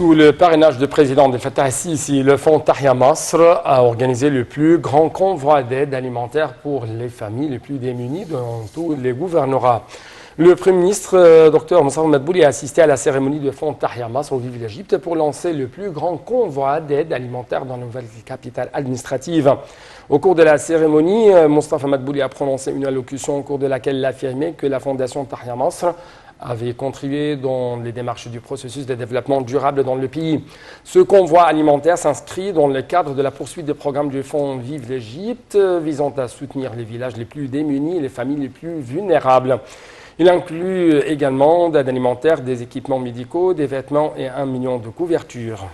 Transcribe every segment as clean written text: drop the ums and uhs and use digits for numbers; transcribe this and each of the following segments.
Sous le parrainage du président Abdel Fattah el-Sisi, le fonds Tahya Masr a organisé le plus grand convoi d'aide alimentaire pour les familles les plus démunies dans tous les gouvernorats. Le Premier ministre, Dr Moustapha Madbouli, a assisté à la cérémonie du fonds Tahya Masr au Vive l'Égypte pour lancer le plus grand convoi d'aide alimentaire dans la nouvelle capitale administrative. Au cours de la cérémonie, Moustapha Madbouli a prononcé une allocution au cours de laquelle il a affirmé que la fondation Tahya Masr avait contribué dans les démarches du processus de développement durable dans le pays. Ce convoi alimentaire s'inscrit dans le cadre de la poursuite des programmes du fonds Vive l'Égypte visant à soutenir les villages les plus démunis et les familles les plus vulnérables. Il inclut également d'aide alimentaire, des équipements médicaux, des vêtements et 1 million de couvertures.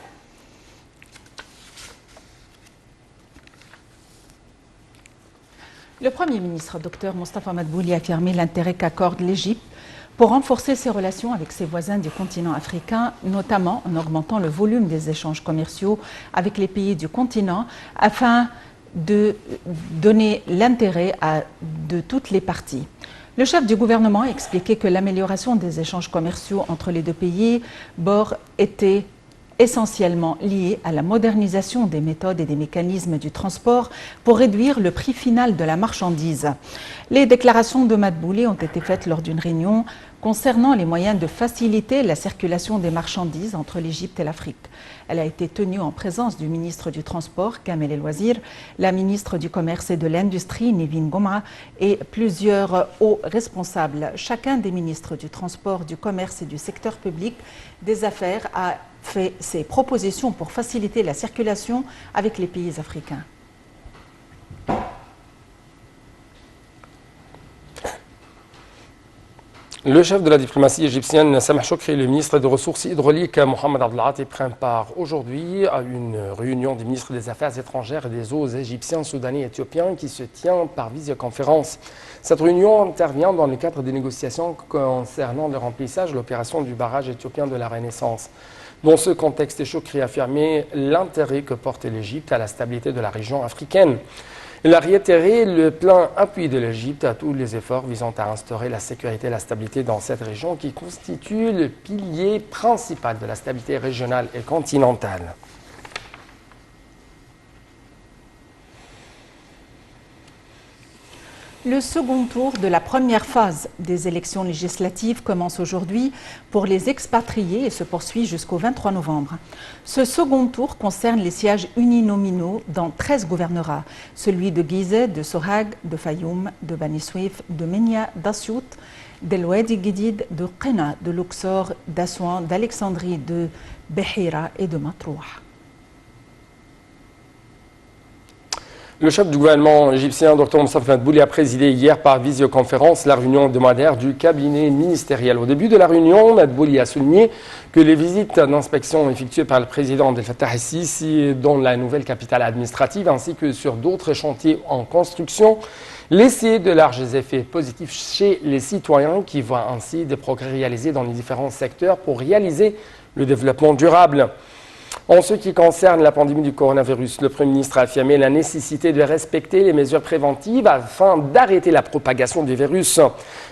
Le Premier ministre, Dr Moustapha Madbouli, a affirmé l'intérêt qu'accorde l'Égypte pour renforcer ses relations avec ses voisins du continent africain, notamment en augmentant le volume des échanges commerciaux avec les pays du continent, afin de donner l'intérêt de toutes les parties. Le chef du gouvernement a expliqué que l'amélioration des échanges commerciaux entre les deux pays était essentiellement liée à la modernisation des méthodes et des mécanismes du transport pour réduire le prix final de la marchandise. Les déclarations de Madbouli ont été faites lors d'une réunion concernant les moyens de faciliter la circulation des marchandises entre l'Égypte et l'Afrique. Elle a été tenue en présence du ministre du Transport, Kamel El Wazir, la ministre du Commerce et de l'Industrie, Nevin Gomra, et plusieurs hauts responsables. Chacun des ministres du Transport, du Commerce et du secteur public des affaires a fait ses propositions pour faciliter la circulation avec les pays africains. Le chef de la diplomatie égyptienne, Sameh Choukri, et le ministre des Ressources hydrauliques, Mohamed Abdel Aati, prennent part aujourd'hui à une réunion des ministres des Affaires étrangères et des eaux égyptiens, soudanais et éthiopiens qui se tient par visioconférence. Cette réunion intervient dans le cadre des négociations concernant le remplissage de l'opération du barrage éthiopien de la Renaissance. Dans ce contexte, Choukri a affirmé l'intérêt que porte l'Égypte à la stabilité de la région africaine. Il a réitéré le plein appui de l'Égypte à tous les efforts visant à instaurer la sécurité et la stabilité dans cette région qui constitue le pilier principal de la stabilité régionale et continentale. Le second tour de la première phase des élections législatives commence aujourd'hui pour les expatriés et se poursuit jusqu'au 23 novembre. Ce second tour concerne les sièges uninominaux dans 13 gouvernorats, celui de Gizeh, de Sohag, de Fayoum, de Bani Souif, de Menia, d'Assiout, d'El Wadi Guidid, de Qena, de Luxor, d'Assouan, d'Alexandrie, de Behira et de Matrouh. Le chef du gouvernement égyptien, Dr Moustapha Madbouli, a présidé hier par visioconférence la réunion hebdomadaire du cabinet ministériel. Au début de la réunion, Madbouli a souligné que les visites d'inspection effectuées par le président Abdel Fattah el-Sisi dans la nouvelle capitale administrative ainsi que sur d'autres chantiers en construction laissaient de larges effets positifs chez les citoyens qui voient ainsi des progrès réalisés dans les différents secteurs pour réaliser le développement durable. En ce qui concerne la pandémie du coronavirus, le Premier ministre a affirmé la nécessité de respecter les mesures préventives afin d'arrêter la propagation du virus.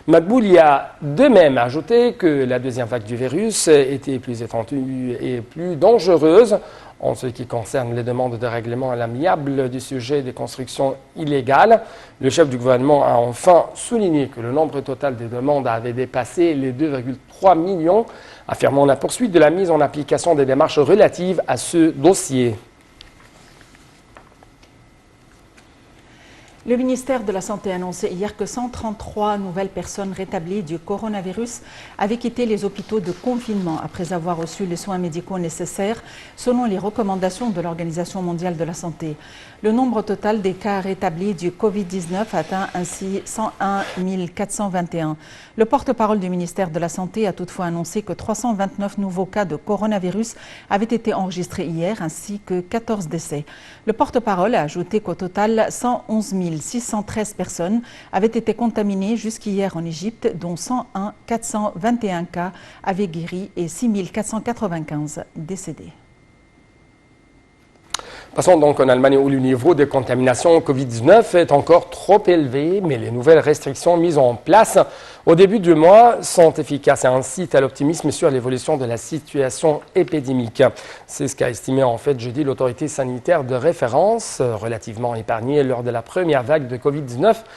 Madbouli a de même ajouté que la deuxième vague du virus était plus étendue et plus dangereuse. En ce qui concerne les demandes de règlement à l'amiable du sujet des constructions illégales, le chef du gouvernement a enfin souligné que le nombre total des demandes avait dépassé les 2,3 millions, affirmant la poursuite de la mise en application des démarches relatives à ce dossier. Le ministère de la Santé a annoncé hier que 133 nouvelles personnes rétablies du coronavirus avaient quitté les hôpitaux de confinement après avoir reçu les soins médicaux nécessaires selon les recommandations de l'Organisation mondiale de la santé. Le nombre total des cas rétablis du Covid-19 atteint ainsi 101 421. Le porte-parole du ministère de la Santé a toutefois annoncé que 329 nouveaux cas de coronavirus avaient été enregistrés hier ainsi que 14 décès. Le porte-parole a ajouté qu'au total 111 613 personnes avaient été contaminées jusqu'hier en Égypte, dont 101 421 cas avaient guéri et 6 495 décédés. Passons donc en Allemagne où le niveau de contamination Covid-19 est encore trop élevé, mais les nouvelles restrictions mises en place au début du mois sont efficaces et incitent à l'optimisme sur l'évolution de la situation épidémique. C'est ce qu'a estimé en fait jeudi l'autorité sanitaire de référence, relativement épargnée lors de la première vague de Covid-19